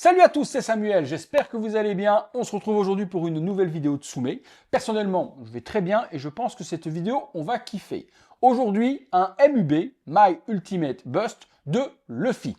Salut à tous, c'est Samuel, j'espère que vous allez bien. On se retrouve aujourd'hui pour une nouvelle vidéo de Tsume. Personnellement, je vais très bien et je pense que cette vidéo, on va kiffer. Aujourd'hui, un MUB, My Ultimate Bust, de Luffy.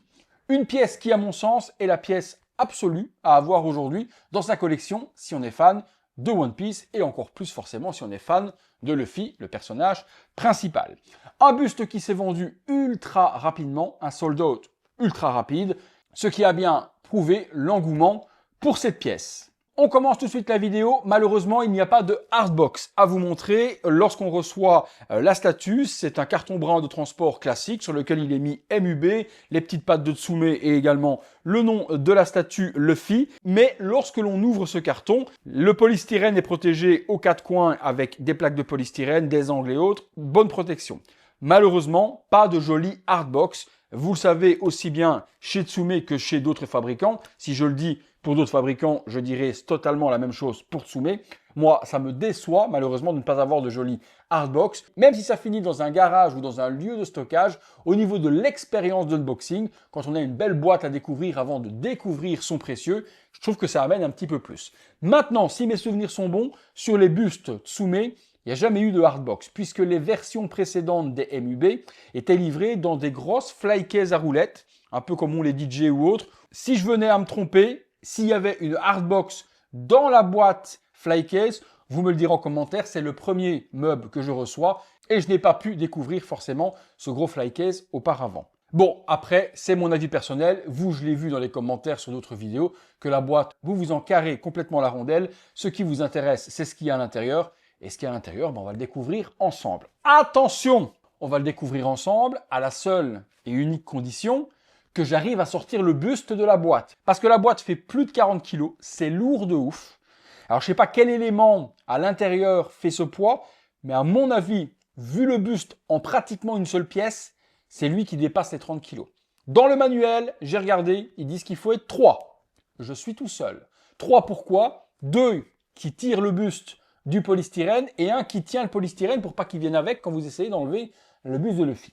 Une pièce qui, à mon sens, est la pièce absolue à avoir aujourd'hui dans sa collection si on est fan de One Piece et encore plus forcément si on est fan de Luffy, le personnage principal. Un buste qui s'est vendu ultra rapidement, un sold out ultra rapide, ce qui a bien prouvé l'engouement pour cette pièce. On commence tout de suite la vidéo. Malheureusement, il n'y a pas de hardbox à vous montrer lorsqu'on reçoit la statue. C'est un carton brun de transport classique sur lequel il est mis MUB, les petites pattes de Tsume et également le nom de la statue Luffy. Mais lorsque l'on ouvre ce carton, le polystyrène est protégé aux quatre coins avec des plaques de polystyrène, des angles et autres. Bonne protection. Malheureusement, pas de jolie hardbox. Vous le savez aussi bien chez Tsume que chez d'autres fabricants. Si je le dis pour d'autres fabricants, je dirais totalement la même chose pour Tsume. Moi, ça me déçoit malheureusement de ne pas avoir de jolie hardbox. Même si ça finit dans un garage ou dans un lieu de stockage, au niveau de l'expérience d'unboxing, quand on a une belle boîte à découvrir avant de découvrir son précieux, je trouve que ça amène un petit peu plus. Maintenant, si mes souvenirs sont bons, sur les bustes Tsume, il n'y a jamais eu de hardbox, puisque les versions précédentes des MUB étaient livrées dans des grosses flycases à roulettes, un peu comme on les DJ ou autres. Si je venais à me tromper, s'il y avait une hardbox dans la boîte flycase, vous me le direz en commentaire, c'est le premier meuble que je reçois et je n'ai pas pu découvrir forcément ce gros flycase auparavant. Bon, après, c'est mon avis personnel. Vous, je l'ai vu dans les commentaires sur d'autres vidéos, que la boîte, vous vous en carrez complètement la rondelle. Ce qui vous intéresse, c'est ce qu'il y a à l'intérieur. Et ce qu'il y a à l'intérieur, on va le découvrir ensemble. Attention, on va le découvrir ensemble à la seule et unique condition que j'arrive à sortir le buste de la boîte. Parce que la boîte fait plus de 40 kg, c'est lourd de ouf. Alors je ne sais pas quel élément à l'intérieur fait ce poids, mais à mon avis, vu le buste en pratiquement une seule pièce, c'est lui qui dépasse les 30 kg. Dans le manuel, j'ai regardé, ils disent qu'il faut être 3. Je suis tout seul. 3 pourquoi? 2 qui tirent le buste du polystyrène et un qui tient le polystyrène pour pas qu'il vienne avec quand vous essayez d'enlever le buste de Luffy.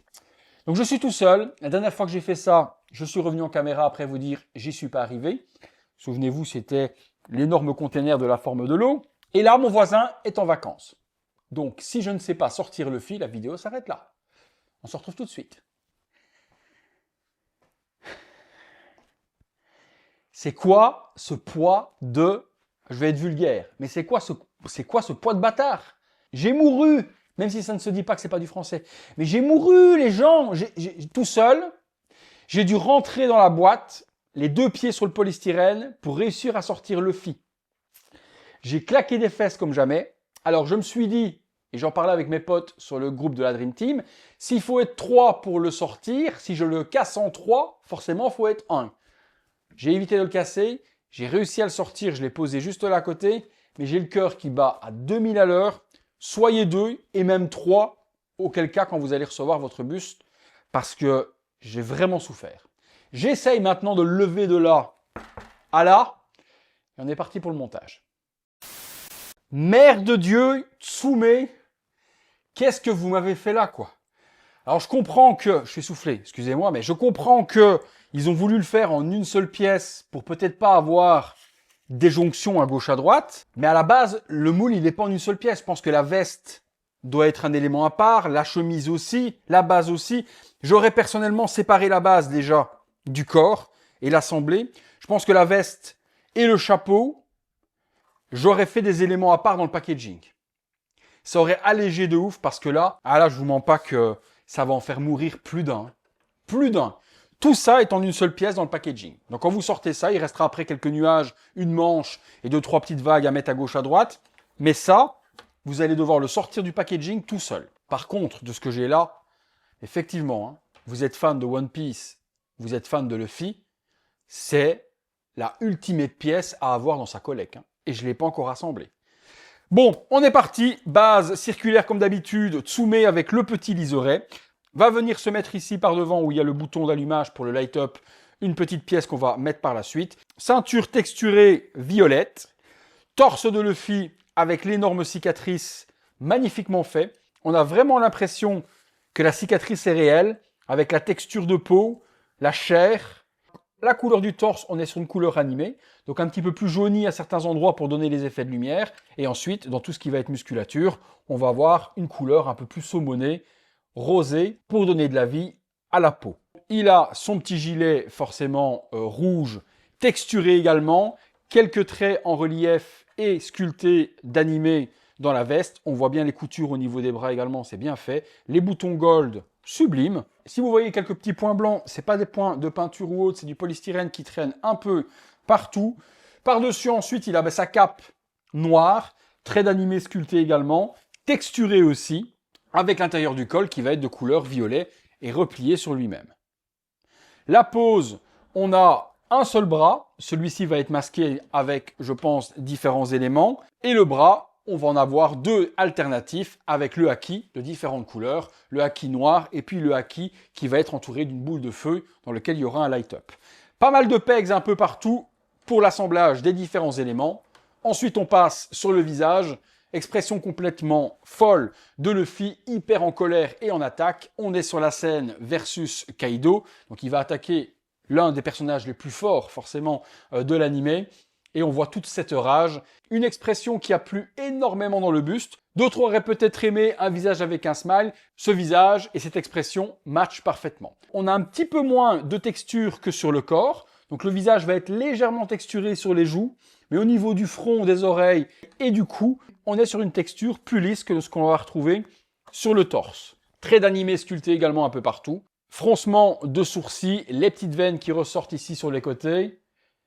Donc je suis tout seul. La dernière fois que j'ai fait ça, je suis revenu en caméra après vous dire j'y suis pas arrivé. Souvenez-vous, c'était l'énorme container de la forme de l'eau. Et là, mon voisin est en vacances. Donc si je ne sais pas sortir Luffy, la vidéo s'arrête là. On se retrouve tout de suite. C'est quoi ce poids de... Je vais être vulgaire, mais c'est quoi ce poids de bâtard? J'ai mouru, même si ça ne se dit pas que c'est pas du français. Mais j'ai mouru, les gens, tout seul. J'ai dû rentrer dans la boîte, les deux pieds sur le polystyrène, pour réussir à sortir Luffy. J'ai claqué des fesses comme jamais. Alors je me suis dit, et j'en parlais avec mes potes sur le groupe de la Dream Team, s'il faut être 3 pour le sortir, si je le casse en 3, forcément il faut être 1. J'ai évité de le casser. J'ai réussi à le sortir, je l'ai posé juste là à côté, mais j'ai le cœur qui bat à 2000 à l'heure. Soyez 2 et même 3, auquel cas quand vous allez recevoir votre buste, parce que j'ai vraiment souffert. J'essaye maintenant de le lever de là à là, et on est parti pour le montage. Mère de Dieu, Tsume, qu'est-ce que vous m'avez fait là, quoi? Alors je comprends que, je suis soufflé, excusez-moi, mais je comprends que ils ont voulu le faire en une seule pièce pour peut-être pas avoir des jonctions à gauche à droite. Mais à la base, le moule, il n'est pas en une seule pièce. Je pense que la veste doit être un élément à part, la chemise aussi, la base aussi. J'aurais personnellement séparé la base déjà du corps et l'assemblé. Je pense que la veste et le chapeau, j'aurais fait des éléments à part dans le packaging. Ça aurait allégé de ouf parce que là, je vous mens pas que ça va en faire mourir plus d'un. Plus d'un. Tout ça est en une seule pièce dans le packaging. Donc quand vous sortez ça, il restera après quelques nuages, une manche et 2-3 petites vagues à mettre à gauche à droite. Mais ça, vous allez devoir le sortir du packaging tout seul. Par contre, de ce que j'ai là, effectivement, vous êtes fan de One Piece, vous êtes fan de Luffy, c'est la ultimate pièce à avoir dans sa collecte. Et je ne l'ai pas encore assemblée. Bon, on est parti. Base circulaire comme d'habitude, Tsume avec le petit liseré. Va venir se mettre ici par devant où il y a le bouton d'allumage pour le light up, une petite pièce qu'on va mettre par la suite. Ceinture texturée violette. Torse de Luffy avec l'énorme cicatrice magnifiquement fait. On a vraiment l'impression que la cicatrice est réelle avec la texture de peau, la chair. La couleur du torse, on est sur une couleur animée, donc un petit peu plus jaunie à certains endroits pour donner les effets de lumière. Et ensuite, dans tout ce qui va être musculature, on va avoir une couleur un peu plus saumonée, rosée, pour donner de la vie à la peau. Il a son petit gilet forcément rouge, texturé également, quelques traits en relief et sculptés d'animé dans la veste. On voit bien les coutures au niveau des bras également, c'est bien fait. Les boutons gold, sublime. Si vous voyez quelques petits points blancs, c'est pas des points de peinture ou autre, c'est du polystyrène qui traîne un peu partout. Par-dessus, ensuite, il a sa cape noire, trait d'animé sculpté également, texturé aussi, avec l'intérieur du col qui va être de couleur violet et replié sur lui-même. La pose, on a un seul bras, celui-ci va être masqué avec, je pense, différents éléments, et le bras, on va en avoir deux alternatifs avec le haki de différentes couleurs, le haki noir et puis le haki qui va être entouré d'une boule de feu dans lequel il y aura un light-up. Pas mal de pegs un peu partout pour l'assemblage des différents éléments. Ensuite, on passe sur le visage, expression complètement folle de Luffy, hyper en colère et en attaque. On est sur la scène versus Kaido, donc il va attaquer l'un des personnages les plus forts forcément de l'anime. Et on voit toute cette rage, une expression qui a plu énormément dans le buste. D'autres auraient peut-être aimé un visage avec un smile. Ce visage et cette expression matchent parfaitement. On a un petit peu moins de texture que sur le corps. Donc le visage va être légèrement texturé sur les joues. Mais au niveau du front, des oreilles et du cou, on est sur une texture plus lisse que ce qu'on va retrouver sur le torse. Traits d'animé sculptés également un peu partout. Froncement de sourcils, les petites veines qui ressortent ici sur les côtés.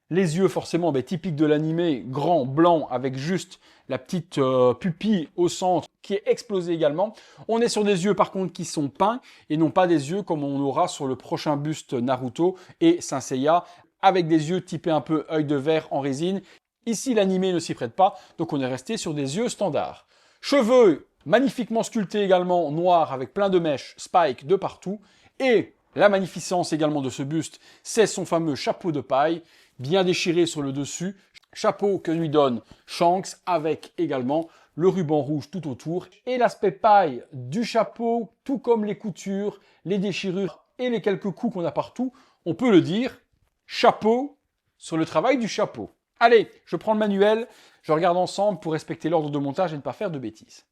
Les yeux forcément typiques de l'animé, grand, blanc, avec juste la petite pupille au centre qui est explosée également. On est sur des yeux par contre qui sont peints et non pas des yeux comme on aura sur le prochain buste Naruto et Saint Seiya, avec des yeux typés un peu œil de verre en résine. Ici l'animé ne s'y prête pas, donc on est resté sur des yeux standards. Cheveux magnifiquement sculptés également, noirs avec plein de mèches, spike de partout. Et la magnificence également de ce buste, c'est son fameux chapeau de paille, bien déchiré sur le dessus, chapeau que lui donne Shanks avec également le ruban rouge tout autour et l'aspect paille du chapeau, tout comme les coutures, les déchirures et les quelques coups qu'on a partout, on peut le dire, chapeau sur le travail du chapeau. Allez, je prends le manuel, je regarde ensemble pour respecter l'ordre de montage et ne pas faire de bêtises.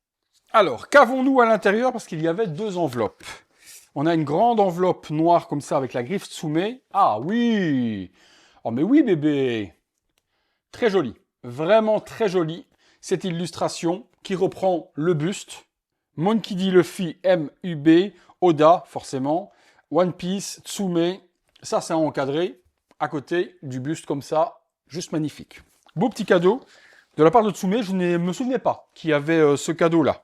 Alors, qu'avons-nous à l'intérieur? Parce qu'il y avait deux enveloppes. On a une grande enveloppe noire comme ça avec la griffe Tsume. Ah oui! Oh mais oui bébé! Très joli, vraiment très joli. Cette illustration qui reprend le buste. Monkey D. Luffy MUB, Oda forcément, One Piece, Tsume. Ça c'est encadré à côté du buste comme ça, juste magnifique. Beau petit cadeau de la part de Tsume, je ne me souvenais pas qu'il y avait ce cadeau là.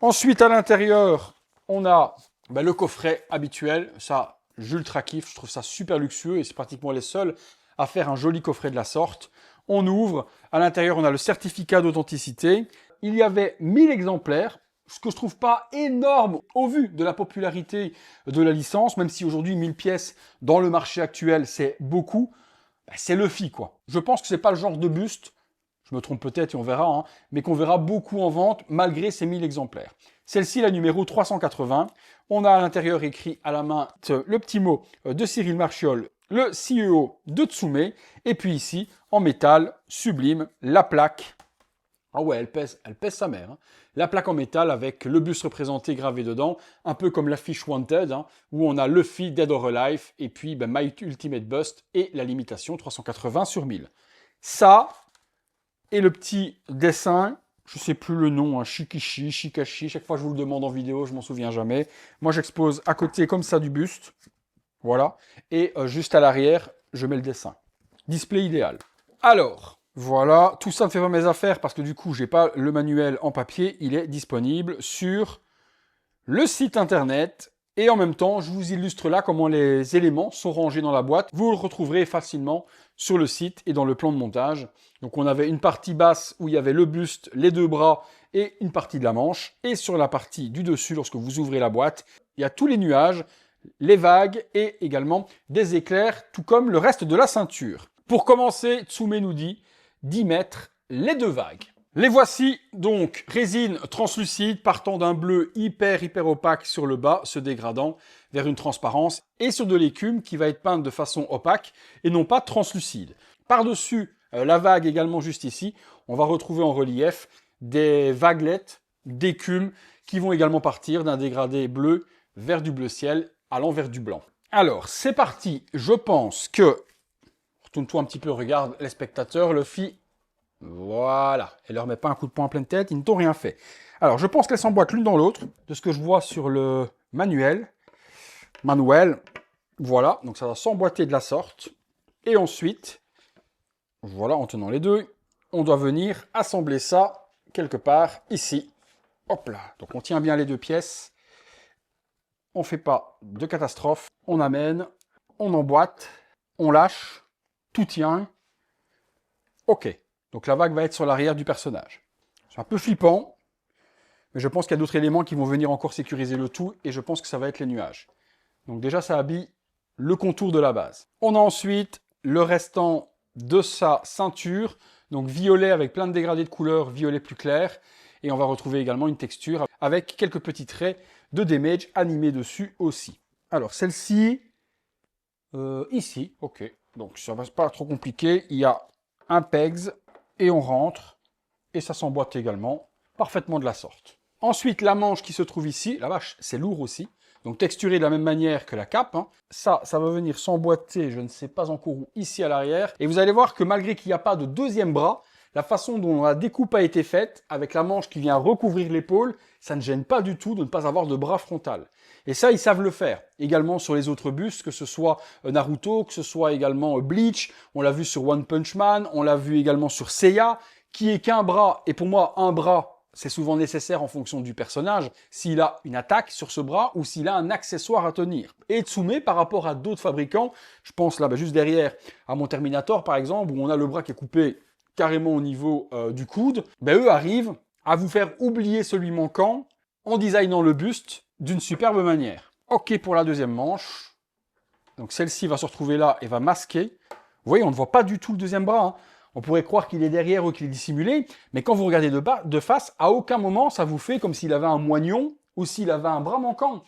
Ensuite à l'intérieur, on a le coffret habituel, ça j'ultra kiffe, je trouve ça super luxueux et c'est pratiquement les seuls à faire un joli coffret de la sorte. On ouvre, à l'intérieur on a le certificat d'authenticité. Il y avait 1000 exemplaires, ce que je trouve pas énorme au vu de la popularité de la licence, même si aujourd'hui 1000 pièces dans le marché actuel c'est beaucoup, c'est Luffy quoi. Je pense que c'est pas le genre de buste, je me trompe peut-être et on verra, mais qu'on verra beaucoup en vente malgré ces 1000 exemplaires. Celle-ci, la numéro 380. On a à l'intérieur écrit à la main le petit mot de Cyril Marchiol, le CEO de Tsume. Et puis ici, en métal, sublime, la plaque. Ah ouais, elle pèse sa mère. La plaque en métal avec le buste représenté gravé dedans, un peu comme l'affiche Wanted, où on a Luffy Dead or Alive, et puis My Ultimate Bust et la limitation 380 sur 1000. Ça, et le petit dessin, je sais plus le nom, Shikishi, Shikashi, chaque fois je vous le demande en vidéo, je m'en souviens jamais. Moi j'expose à côté comme ça du buste, voilà, et juste à l'arrière, je mets le dessin. Display idéal. Alors, voilà, tout ça ne fait pas mes affaires parce que du coup, j'ai pas le manuel en papier, il est disponible sur le site internet. Et en même temps, je vous illustre là comment les éléments sont rangés dans la boîte. Vous le retrouverez facilement sur le site et dans le plan de montage. Donc on avait une partie basse où il y avait le buste, les deux bras et une partie de la manche. Et sur la partie du dessus, lorsque vous ouvrez la boîte, il y a tous les nuages, les vagues et également des éclairs, tout comme le reste de la ceinture. Pour commencer, Tsume nous dit d'y mettre les deux vagues. Les voici donc, résine translucide partant d'un bleu hyper opaque sur le bas, se dégradant vers une transparence et sur de l'écume qui va être peinte de façon opaque et non pas translucide. Par-dessus la vague également juste ici, on va retrouver en relief des vaguelettes d'écume qui vont également partir d'un dégradé bleu vers du bleu ciel allant vers du blanc. Alors, c'est parti. Je pense que... Retourne-toi un petit peu, regarde les spectateurs, le fit... Voilà, elle leur met pas un coup de poing en pleine tête, ils ne t'ont rien fait. Alors, je pense qu'elles s'emboîtent l'une dans l'autre, de ce que je vois sur le manuel. Voilà, donc ça va s'emboîter de la sorte. Et ensuite, voilà, en tenant les deux, on doit venir assembler ça quelque part ici. Hop là, donc on tient bien les deux pièces. On fait pas de catastrophe. On amène, on emboîte, on lâche, tout tient. Ok. Donc la vague va être sur l'arrière du personnage. C'est un peu flippant, mais je pense qu'il y a d'autres éléments qui vont venir encore sécuriser le tout, et je pense que ça va être les nuages. Donc déjà, ça habille le contour de la base. On a ensuite le restant de sa ceinture, donc violet avec plein de dégradés de couleurs, violet plus clair, et on va retrouver également une texture avec quelques petits traits de damage animés dessus aussi. Alors celle-ci, ici, ok, donc ça va pas trop compliqué, il y a un pegs, et on rentre, et ça s'emboîte également parfaitement de la sorte. Ensuite, la manche qui se trouve ici, la vache, c'est lourd aussi, donc texturé de la même manière que la cape. Hein. Ça va venir s'emboîter, je ne sais pas encore où, ici à l'arrière. Et vous allez voir que malgré qu'il n'y a pas de deuxième bras, la façon dont la découpe a été faite, avec la manche qui vient recouvrir l'épaule, ça ne gêne pas du tout de ne pas avoir de bras frontal. Et ça, ils savent le faire. Également sur les autres bustes, que ce soit Naruto, que ce soit également Bleach, on l'a vu sur One Punch Man, on l'a vu également sur Seiya, qui est qu'un bras, et pour moi, un bras, c'est souvent nécessaire en fonction du personnage, s'il a une attaque sur ce bras ou s'il a un accessoire à tenir. Et Tsume, par rapport à d'autres fabricants, je pense là, juste derrière, à mon Terminator par exemple, où on a le bras qui est coupé carrément au niveau du coude, eux arrivent à vous faire oublier celui manquant en designant le buste d'une superbe manière. Ok pour la deuxième manche. Donc celle-ci va se retrouver là et va masquer. Vous voyez, on ne voit pas du tout le deuxième bras. Hein. On pourrait croire qu'il est derrière ou qu'il est dissimulé, mais quand vous regardez de face, à aucun moment ça vous fait comme s'il avait un moignon ou s'il avait un bras manquant.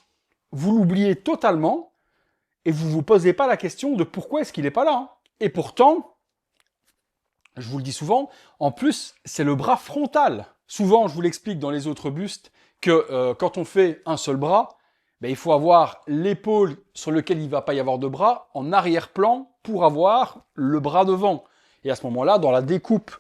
Vous l'oubliez totalement et vous ne vous posez pas la question de pourquoi est-ce qu'il n'est pas là. Hein. Et pourtant, je vous le dis souvent, en plus, c'est le bras frontal. Souvent, je vous l'explique dans les autres bustes, que quand on fait un seul bras, il faut avoir l'épaule sur laquelle il ne va pas y avoir de bras en arrière-plan pour avoir le bras devant. Et à ce moment-là, dans la découpe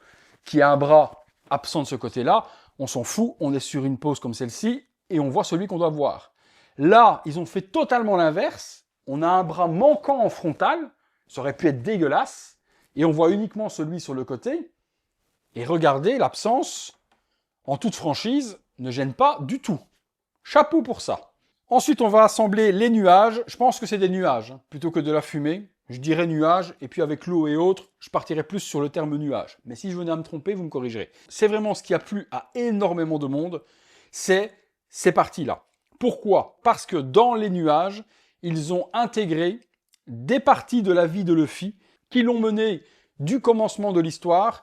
qui a un bras absent de ce côté-là, on s'en fout, on est sur une pose comme celle-ci et on voit celui qu'on doit voir. Là, ils ont fait totalement l'inverse. On a un bras manquant en frontal, ça aurait pu être dégueulasse, et on voit uniquement celui sur le côté. Et regardez, l'absence, en toute franchise, ne gêne pas du tout. Chapeau pour ça. Ensuite, on va assembler les nuages. Je pense que c'est des nuages, plutôt que de la fumée. Je dirais nuages, et puis avec l'eau et autres, je partirais plus sur le terme nuage. Mais si je venais à me tromper, vous me corrigerez. C'est vraiment ce qui a plu à énormément de monde, c'est ces parties-là. Pourquoi? Parce que dans les nuages, ils ont intégré des parties de la vie de Luffy qui l'ont mené du commencement de l'histoire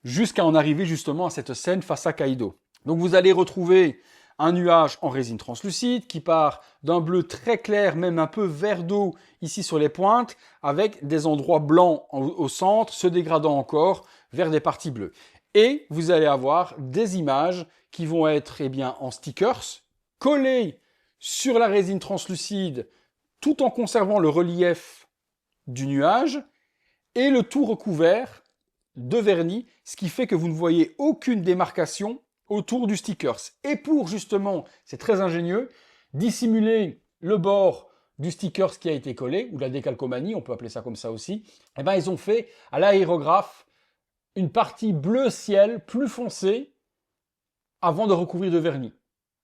jusqu'à en arriver justement à cette scène face à Kaido. Donc vous allez retrouver un nuage en résine translucide qui part d'un bleu très clair, même un peu vert d'eau ici sur les pointes, avec des endroits blancs au centre, se dégradant encore vers des parties bleues. Et vous allez avoir des images qui vont être en stickers, collées sur la résine translucide, tout en conservant le relief du nuage, et le tout recouvert de vernis, ce qui fait que vous ne voyez aucune démarcation autour du stickers. Et pour justement, c'est très ingénieux, dissimuler le bord du stickers qui a été collé, ou la décalcomanie, on peut appeler ça comme ça aussi, ils ont fait à l'aérographe une partie bleu ciel plus foncée avant de recouvrir de vernis.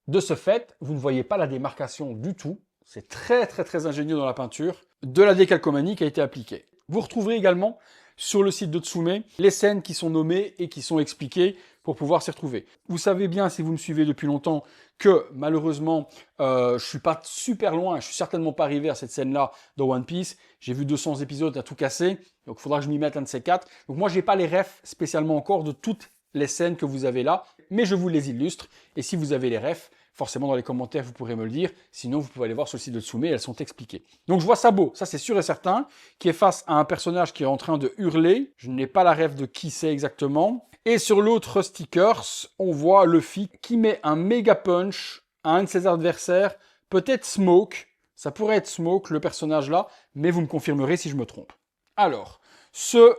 De ce fait, vous ne voyez pas la démarcation du tout, c'est très ingénieux dans la peinture, de la décalcomanie qui a été appliquée. Vous retrouverez également sur le site de Tsume les scènes qui sont nommées et qui sont expliquées pour pouvoir s'y retrouver. Vous savez bien, si vous me suivez depuis longtemps, que malheureusement, je suis pas super loin, je suis certainement pas arrivé à cette scène-là dans One Piece. J'ai vu 200 épisodes à tout casser, donc il faudra que je m'y mette un de ces quatre. Donc moi, j'ai pas les refs spécialement encore de toutes les scènes que vous avez là, mais je vous les illustre. Et si vous avez les refs, forcément dans les commentaires, vous pourrez me le dire. Sinon, vous pouvez aller voir sur le site de Tsume, elles sont expliquées. Donc je vois Sabo, ça c'est sûr et certain, qui est face à un personnage qui est en train de hurler. Je n'ai pas la ref de qui c'est exactement. Et sur l'autre stickers, on voit Luffy qui met un méga punch à un de ses adversaires, peut-être Smoke. Ça pourrait être Smoke, le personnage là, mais vous me confirmerez si je me trompe. Alors, ce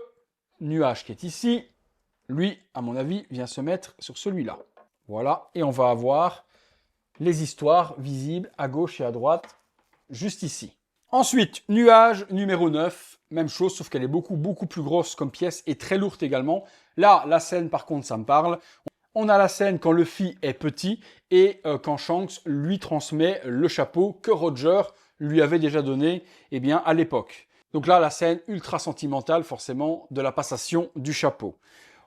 nuage qui est ici, lui, à mon avis, vient se mettre sur celui-là. Voilà, et on va avoir les histoires visibles à gauche et à droite, juste ici. Ensuite, nuage numéro 9, même chose, sauf qu'elle est beaucoup plus grosse comme pièce et très lourde également. Là, la scène, par contre, ça me parle. On a la scène quand Luffy est petit et quand Shanks lui transmet le chapeau que Roger lui avait déjà donné à l'époque. Donc là, la scène ultra sentimentale, forcément, de la passation du chapeau.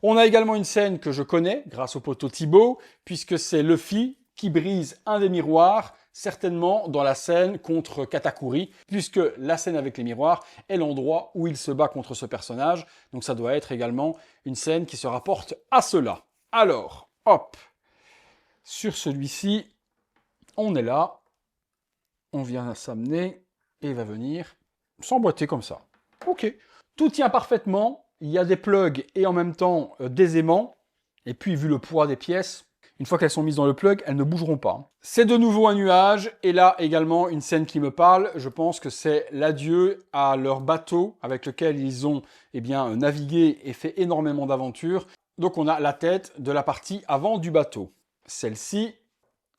On a également une scène que je connais, grâce au poteau Thibaut, puisque c'est Luffy qui brise un des miroirs, certainement dans la scène contre Katakuri, puisque la scène avec les miroirs est l'endroit où il se bat contre ce personnage. Donc ça doit être également une scène qui se rapporte à cela. Alors, hop, sur celui-ci, on est là, on vient s'amener et il va venir s'emboîter comme ça. Ok, tout tient parfaitement, il y a des plugs et en même temps des aimants, et puis vu le poids des pièces, une fois qu'elles sont mises dans le plug, elles ne bougeront pas. C'est de nouveau un nuage, et là également une scène qui me parle. Je pense que c'est l'adieu à leur bateau avec lequel ils ont navigué et fait énormément d'aventures. Donc on a la tête de la partie avant du bateau. Celle-ci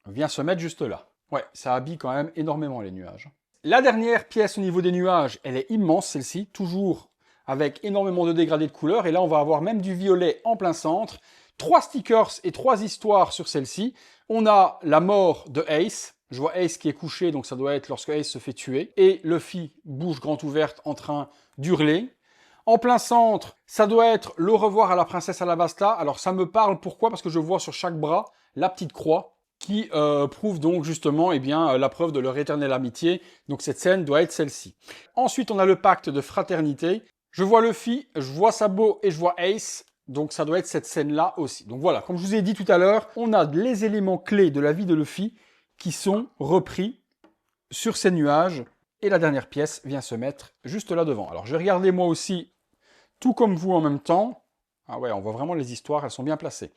vient se mettre juste là. Ouais, ça habille quand même énormément les nuages. La dernière pièce au niveau des nuages, elle est immense celle-ci, toujours avec énormément de dégradés de couleurs. Et là on va avoir même du violet en plein centre. 3 stickers et 3 histoires sur celle-ci. On a la mort de Ace. Je vois Ace qui est couché, donc ça doit être lorsque Ace se fait tuer. Et Luffy, bouche grande ouverte, en train d'hurler. En plein centre, ça doit être le revoir à la princesse Alabasta. Alors ça me parle, pourquoi? Parce que je vois sur chaque bras la petite croix qui prouve donc justement la preuve de leur éternelle amitié. Donc cette scène doit être celle-ci. Ensuite, on a le pacte de fraternité. Je vois Luffy, je vois Sabo et je vois Ace. Donc ça doit être cette scène-là aussi. Donc voilà, comme je vous ai dit tout à l'heure, on a les éléments clés de la vie de Luffy qui sont repris sur ces nuages. Et la dernière pièce vient se mettre juste là devant. Alors je vais regarder moi aussi, tout comme vous en même temps. Ah ouais, on voit vraiment les histoires, elles sont bien placées.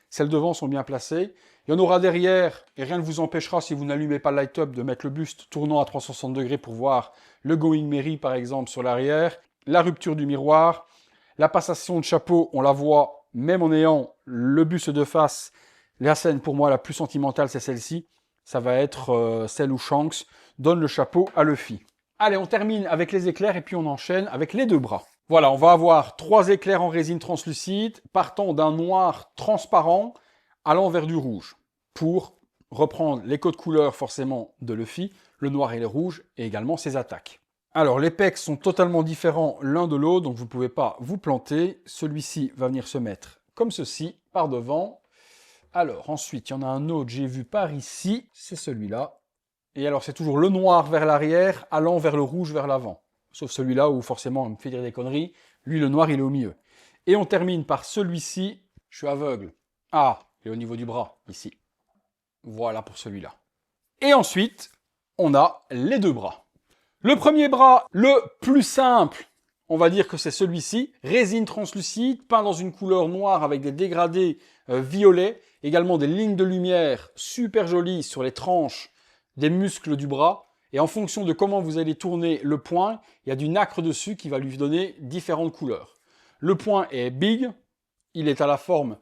Celles devant sont bien placées. Il y en aura derrière, et rien ne vous empêchera, si vous n'allumez pas le light-up, de mettre le buste tournant à 360 degrés pour voir le Going Merry par exemple sur l'arrière, la rupture du miroir. La passation de chapeau, on la voit même en ayant le buste de face. La scène pour moi la plus sentimentale, c'est celle-ci. Ça va être celle où Shanks donne le chapeau à Luffy. Allez, on termine avec les éclairs et puis on enchaîne avec les 2 bras. Voilà, on va avoir 3 éclairs en résine translucide partant d'un noir transparent allant vers du rouge pour reprendre les codes couleurs forcément de Luffy, le noir et le rouge et également ses attaques. Alors, les pecs sont totalement différents l'un de l'autre, donc vous ne pouvez pas vous planter. Celui-ci va venir se mettre comme ceci, par devant. Alors, ensuite, il y en a un autre, j'ai vu par ici, c'est celui-là. Et alors, c'est toujours le noir vers l'arrière, allant vers le rouge vers l'avant. Sauf celui-là où, forcément, on me fait dire des conneries. Lui, le noir, il est au milieu. Et on termine par celui-ci. Je suis aveugle. Ah, il est au niveau du bras, ici. Voilà pour celui-là. Et ensuite, on a les 2 bras. Le premier bras, le plus simple, on va dire que c'est celui-ci. Résine translucide, peint dans une couleur noire avec des dégradés violets. Également des lignes de lumière super jolies sur les tranches des muscles du bras. Et en fonction de comment vous allez tourner le point, il y a du nacre dessus qui va lui donner différentes couleurs. Le point est big, il est à la forme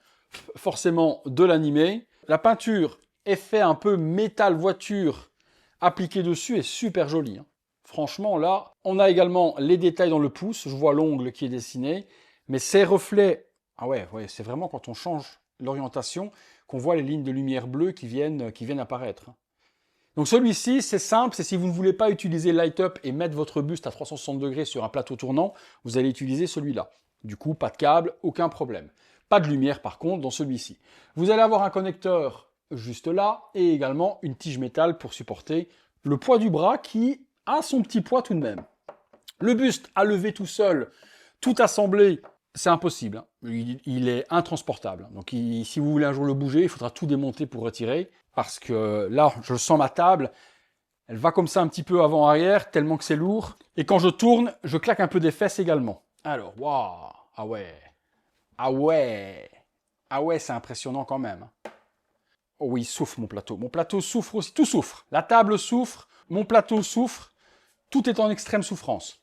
forcément de l'animé. La peinture est faite un peu métal voiture appliquée dessus est super jolie. Franchement, là, on a également les détails dans le pouce. Je vois l'ongle qui est dessiné. Mais ces reflets, ah ouais, c'est vraiment quand on change l'orientation qu'on voit les lignes de lumière bleue qui viennent apparaître. Donc celui-ci, c'est simple. C'est si vous ne voulez pas utiliser Light Up et mettre votre buste à 360 degrés sur un plateau tournant, vous allez utiliser celui-là. Du coup, pas de câble, aucun problème. Pas de lumière par contre dans celui-ci. Vous allez avoir un connecteur juste là et également une tige métal pour supporter le poids du bras qui a son petit poids tout de même. Le buste à lever tout seul, tout assemblé, c'est impossible. Hein. Il est intransportable. Donc si vous voulez un jour le bouger, il faudra tout démonter pour retirer. Parce que là, je sens ma table. Elle va comme ça un petit peu avant-arrière, tellement que c'est lourd. Et quand je tourne, je claque un peu des fesses également. Alors, waouh, ah ouais, ah ouais, ah ouais, c'est impressionnant quand même. Oh oui, il souffre mon plateau. Mon plateau souffre aussi, tout souffre. La table souffre, mon plateau souffre. Tout est en extrême souffrance.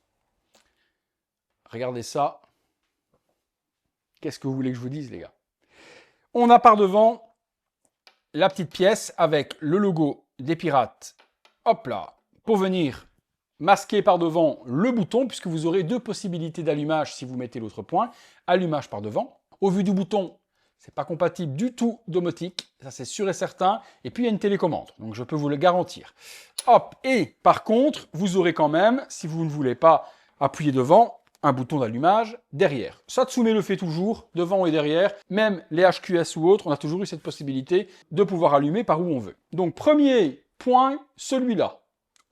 Regardez ça. Qu'est-ce que vous voulez que je vous dise, les gars? On a par devant la petite pièce avec le logo des pirates. Hop là, pour venir masquer par devant le bouton, puisque vous aurez deux possibilités d'allumage si vous mettez l'autre point. Allumage par devant. Au vu du bouton, c'est pas compatible du tout domotique, ça c'est sûr et certain. Et puis il y a une télécommande, donc je peux vous le garantir. Hop, et par contre, vous aurez quand même, si vous ne voulez pas appuyer devant, un bouton d'allumage derrière. Satsume le fait toujours, devant et derrière. Même les HQS ou autres, on a toujours eu cette possibilité de pouvoir allumer par où on veut. Donc premier point, celui-là.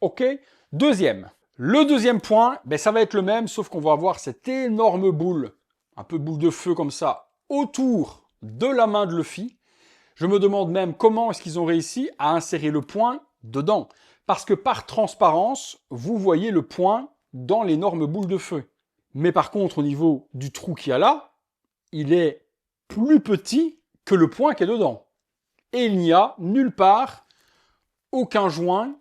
OK. Deuxième. Le deuxième point, ben, ça va être le même, sauf qu'on va avoir cette énorme boule, un peu boule de feu comme ça, autour de la main de Luffy. Je me demande même comment est-ce qu'ils ont réussi à insérer le point dedans. Parce que par transparence, vous voyez le point dans l'énorme boule de feu. Mais par contre, au niveau du trou qu'il y a là, il est plus petit que le point qui est dedans. Et il n'y a nulle part aucun joint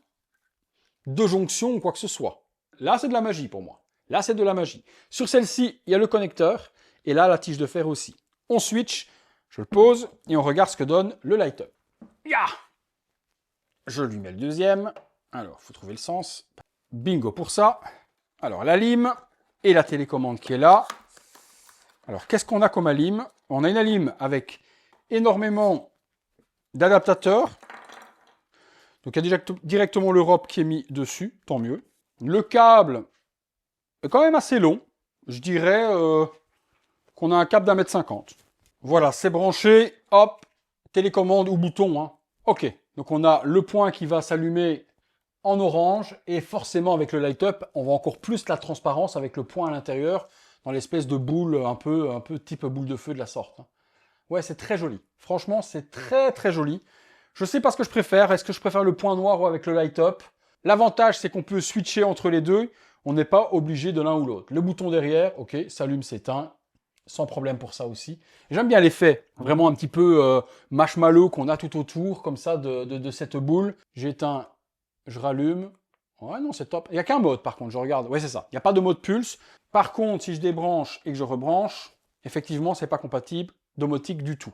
de jonction ou quoi que ce soit. Là, c'est de la magie pour moi. Là, c'est de la magie. Sur celle-ci, il y a le connecteur. Et là, la tige de fer aussi. On switch, je le pose et on regarde ce que donne le light-up. Ya! Je lui mets le deuxième. Alors, il faut trouver le sens. Bingo pour ça. Alors, la lime et la télécommande qui est là. Alors, qu'est-ce qu'on a comme alim? On a une alim avec énormément d'adaptateurs. Donc, il y a directement l'Europe qui est mis dessus, tant mieux. Le câble est quand même assez long. Je dirais qu'on a un câble d'1,50 m. Voilà, c'est branché. Hop, télécommande ou bouton. Hein. OK, donc on a le point qui va s'allumer en orange, et forcément avec le light-up, on voit encore plus la transparence avec le point à l'intérieur, dans l'espèce de boule un peu type boule de feu de la sorte. Ouais, c'est très joli. Franchement, c'est très très joli. Je sais pas ce que je préfère. Est-ce que je préfère le point noir ou avec le light-up? L'avantage, c'est qu'on peut switcher entre les deux. On n'est pas obligé de l'un ou l'autre. Le bouton derrière, ok, s'allume, s'éteint. Sans problème pour ça aussi. J'aime bien l'effet, vraiment un petit peu marshmallow qu'on a tout autour, comme ça, de cette boule. J'éteins. Je rallume. Ouais, non, c'est top. Il n'y a qu'un mode, par contre, je regarde. Ouais, c'est ça. Il n'y a pas de mode pulse. Par contre, si je débranche et que je rebranche, effectivement, c'est pas compatible domotique du tout.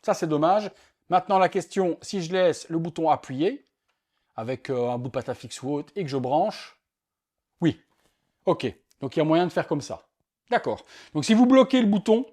Ça, c'est dommage. Maintenant, la question, si je laisse le bouton appuyé, avec un bout de pâte à fixe ou autre, et que je branche, oui. OK. Donc, il y a moyen de faire comme ça. D'accord. Donc, si vous bloquez le bouton,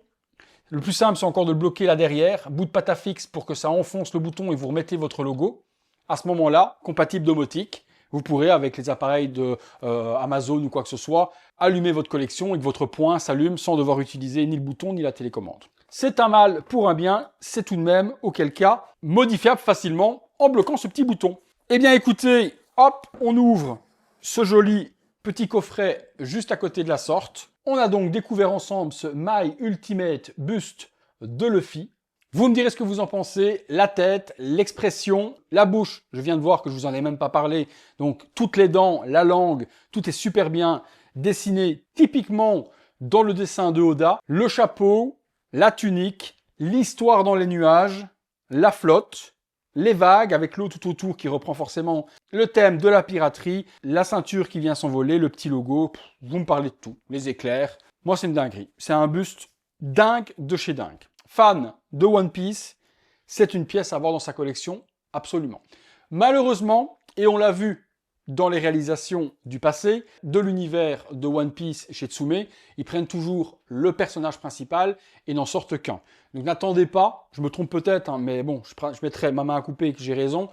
le plus simple, c'est encore de le bloquer là derrière, bout de pâte à fixe pour que ça enfonce le bouton et vous remettez votre logo. À ce moment-là, compatible domotique, vous pourrez, avec les appareils de Amazon ou quoi que ce soit, allumer votre collection et que votre point s'allume sans devoir utiliser ni le bouton ni la télécommande. C'est un mal pour un bien, c'est tout de même, auquel cas, modifiable facilement en bloquant ce petit bouton. Eh bien écoutez, hop, on ouvre ce joli petit coffret juste à côté de la sorte. On a donc découvert ensemble ce My Ultimate Bust de Luffy. Vous me direz ce que vous en pensez, la tête, l'expression, la bouche, je viens de voir que je vous en ai même pas parlé, donc toutes les dents, la langue, tout est super bien dessiné typiquement dans le dessin de Oda. Le chapeau, la tunique, l'histoire dans les nuages, la flotte, les vagues avec l'eau tout autour qui reprend forcément le thème de la piraterie, la ceinture qui vient s'envoler, le petit logo, vous me parlez de tout, les éclairs. Moi c'est une dinguerie, c'est un buste dingue de chez dingue. Fan de One Piece, c'est une pièce à avoir dans sa collection, absolument. Malheureusement, et on l'a vu dans les réalisations du passé, de l'univers de One Piece chez Tsume, ils prennent toujours le personnage principal et n'en sortent qu'un. Donc n'attendez pas, je me trompe peut-être, hein, mais bon, je mettrai ma main à couper et que j'ai raison,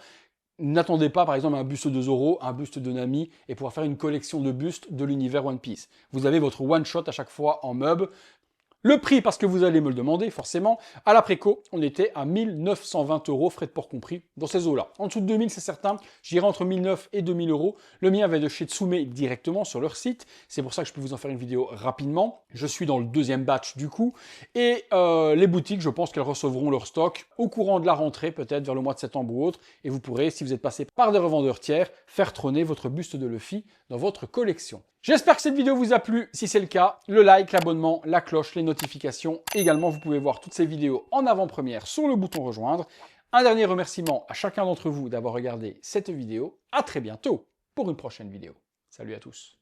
n'attendez pas par exemple un buste de Zoro, un buste de Nami, et pouvoir faire une collection de bustes de l'univers One Piece. Vous avez votre one-shot à chaque fois en meuble. Le prix, parce que vous allez me le demander forcément, à la préco, on était à 1920 €, frais de port compris, dans ces eaux-là. En dessous de 2000, c'est certain, j'irai entre 1900 et 2000 €. Le mien vient de chez Tsume directement sur leur site, c'est pour ça que je peux vous en faire une vidéo rapidement. Je suis dans le deuxième batch du coup, et les boutiques, je pense qu'elles recevront leur stock au courant de la rentrée, peut-être vers le mois de septembre ou autre, et vous pourrez, si vous êtes passé par des revendeurs tiers, faire trôner votre buste de Luffy dans votre collection. J'espère que cette vidéo vous a plu. Si c'est le cas, le like, l'abonnement, la cloche, les notifications. Également, vous pouvez voir toutes ces vidéos en avant-première sur le bouton rejoindre. Un dernier remerciement à chacun d'entre vous d'avoir regardé cette vidéo. À très bientôt pour une prochaine vidéo. Salut à tous.